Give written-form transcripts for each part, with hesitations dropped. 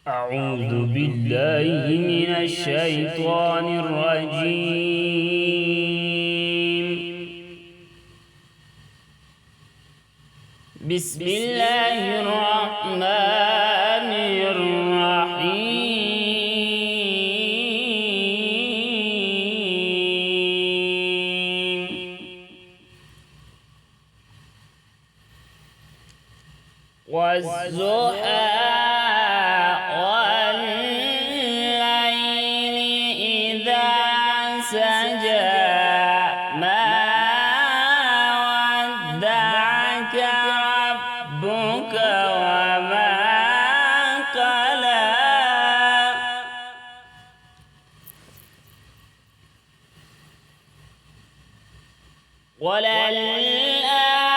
أعوذ بالله من الشيطان الرجيم. بسم الله الرحمن الرحيم. والضحى سجى ما ودعك ربك وما قلى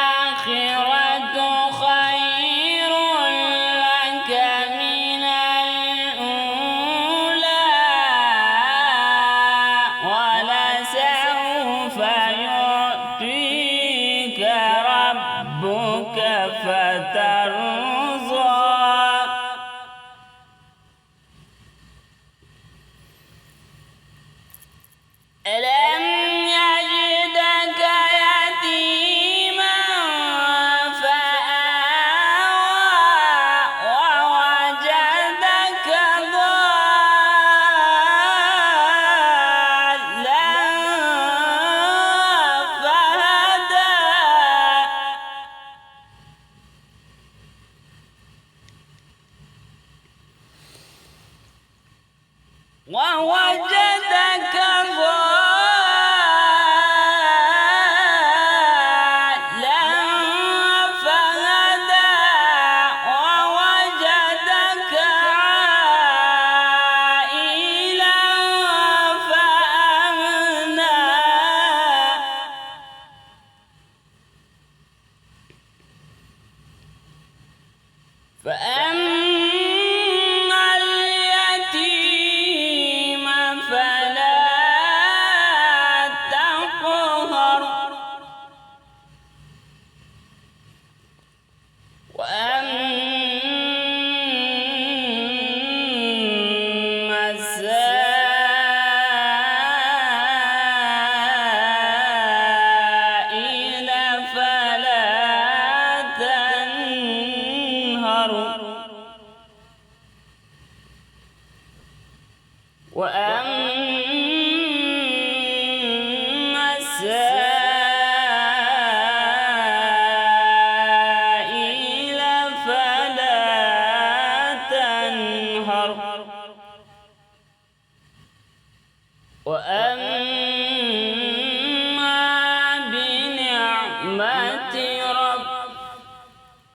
وللآخرة خير لك من الأولى ولسوف يعطيك ربك فترضى ألم يجدك يتيما فآوى ووجدك ضالا فهدى ووجدك ضالا فهدى ووجدك عائلا فأغنى فأما اليتيم فلا تقهر وأما السائل فلا تنهر وأما السائل فلا تنهر وأما